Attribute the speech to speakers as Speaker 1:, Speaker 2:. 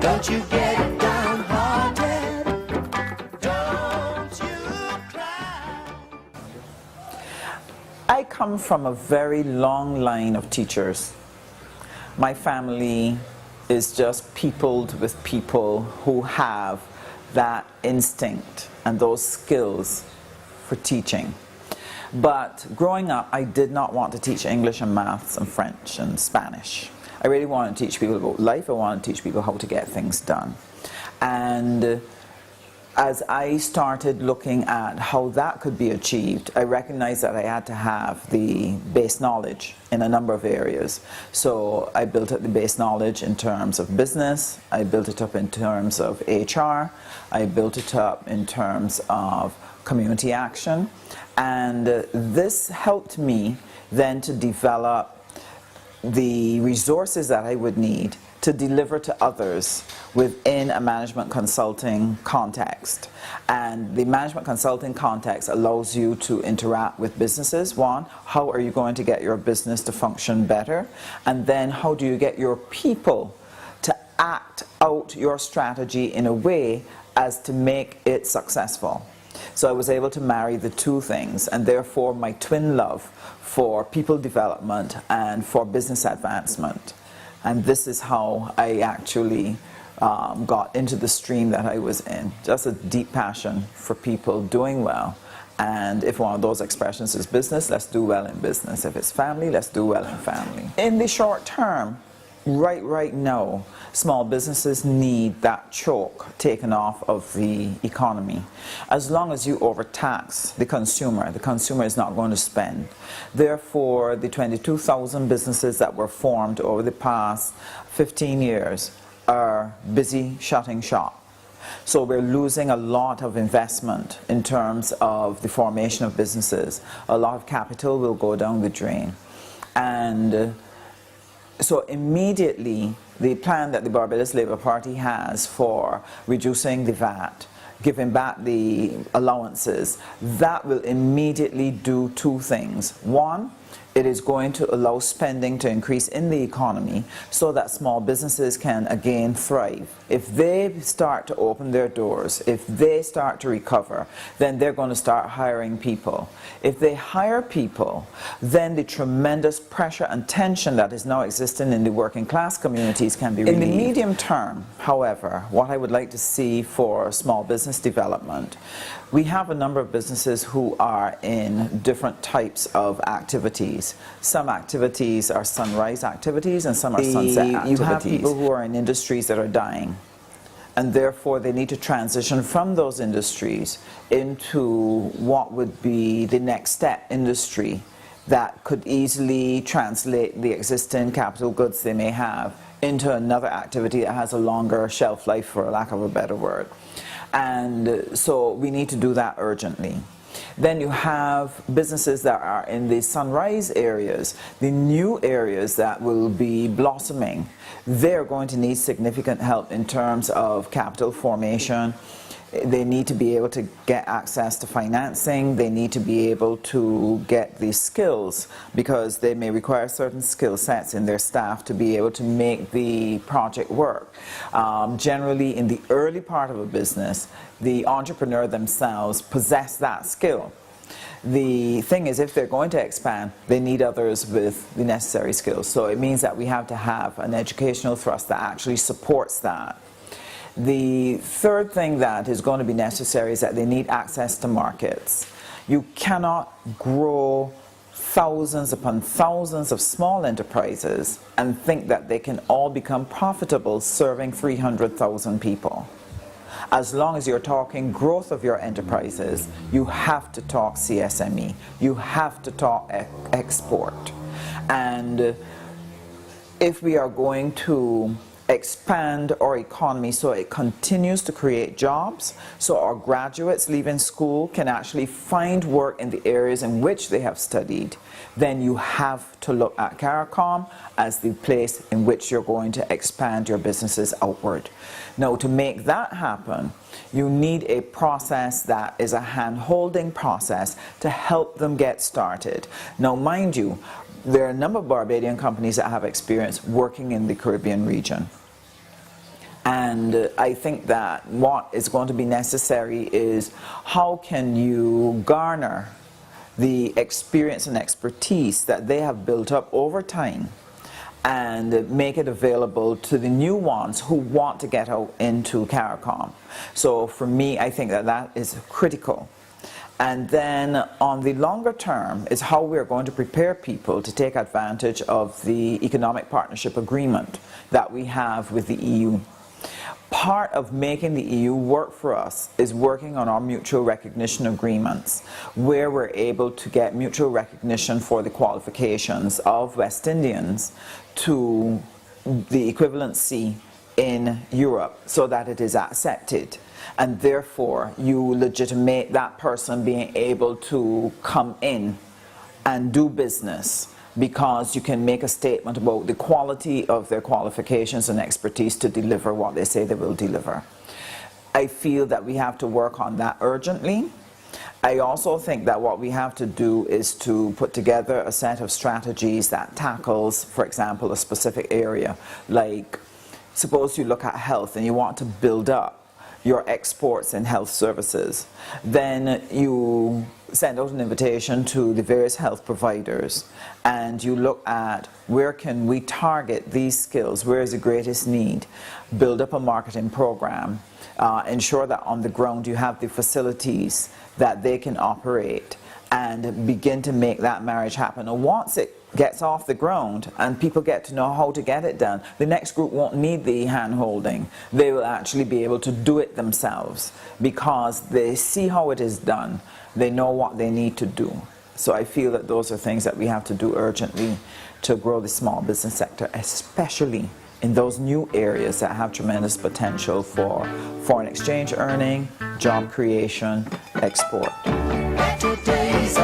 Speaker 1: Don't you get downhearted. Don't you cry.
Speaker 2: I come from a very long line of teachers. My family is just peopled with people who have that instinct and those skills for teaching. But growing up, I did not want to teach English and maths and French and Spanish. I really wanted to teach people about life. I wanted to teach people how to get things done. And as I started looking at how that could be achieved, I recognized that I had to have the base knowledge in a number of areas. So I built up the base knowledge in terms of business, I built it up in terms of HR, I built it up in terms of community action, and this helped me then to develop the resources that I would need to deliver to others within a management consulting context. And the management consulting context allows you to interact with businesses. One, how are you going to get your business to function better? And then how do you get your people to act out your strategy in a way as to make it successful? So I was able to marry the two things, and therefore my twin love for people development and for business advancement. And this is how I actually got into the stream that I was in. Just a deep passion for people doing well. And if one of those expressions is business, let's do well in business. If it's family, let's do well in family. In the short term, right now, small businesses need that choke taken off of the economy. As long as you overtax the consumer is not going to spend. Therefore, the 22,000 businesses that were formed over the past 15 years are busy shutting shop. So we're losing a lot of investment in terms of the formation of businesses. A lot of capital will go down the drain. And so immediately, the plan that the Barbados Labour Party has for reducing the VAT, giving back the allowances, that will immediately do two things. One, it is going to allow spending to increase in the economy so that small businesses can again thrive. If they start to open their doors, if they start to recover, then they're going to start hiring people. If they hire people, then the tremendous pressure and tension that is now existing in the working class communities can be relieved. In the medium term, however, what I would like to see for small business development, we have a number of businesses who are in different types of activities. Some activities are sunrise activities and some are sunset activities. You have people who are in industries that are dying, and therefore they need to transition from those industries into what would be the next step industry that could easily translate the existing capital goods they may have into another activity that has a longer shelf life, for lack of a better word. And so we need to do that urgently. Then you have businesses that are in the sunrise areas, the new areas that will be blossoming. They're going to need significant help in terms of capital formation. They need to be able to get access to financing. They need to be able to get the skills, because they may require certain skill sets in their staff to be able to make the project work. Generally, in the early part of a business, the entrepreneur themselves possess that skill. The thing is, if they're going to expand, they need others with the necessary skills. So it means that we have to have an educational thrust that actually supports that. The third thing that is going to be necessary is that they need access to markets. You cannot grow thousands upon thousands of small enterprises and think that they can all become profitable serving 300,000 people. As long as you're talking growth of your enterprises, you have to talk CSME. You have to talk export. And if we are going to expand our economy so it continues to create jobs, so our graduates leaving school can actually find work in the areas in which they have studied, then you have to look at CARICOM as the place in which you're going to expand your businesses outward. Now, to make that happen, you need a process that is a hand-holding process to help them get started. Now, mind you, there are a number of Barbadian companies that have experience working in the Caribbean region. And And I think that what is going to be necessary is how can you garner the experience and expertise that they have built up over time and make it available to the new ones who want to get out into CARICOM. So for me, I think that that is critical. And then on the longer term is how we're going to prepare people to take advantage of the economic partnership agreement that we have with the EU. Part of making the EU work for us is working on our mutual recognition agreements, where we're able to get mutual recognition for the qualifications of West Indians to the equivalency in Europe so that it is accepted. And therefore, you legitimate that person being able to come in and do business, because you can make a statement about the quality of their qualifications and expertise to deliver what they say they will deliver. I feel that we have to work on that urgently. I also think that what we have to do is to put together a set of strategies that tackles, for example, a specific area. Like, suppose you look at health and you want to build up your exports in health services. Then you send out an invitation to the various health providers and you look at where can we target these skills, where is the greatest need, build up a marketing program, ensure that on the ground you have the facilities that they can operate, and begin to make that marriage happen. And once it gets off the ground and people get to know how to get it done, the next group won't need the hand-holding. They will actually be able to do it themselves because they see how it is done. They know what they need to do. So I feel that those are things that we have to do urgently to grow the small business sector, especially in those new areas that have tremendous potential for foreign exchange earning, job creation, export.
Speaker 1: Today's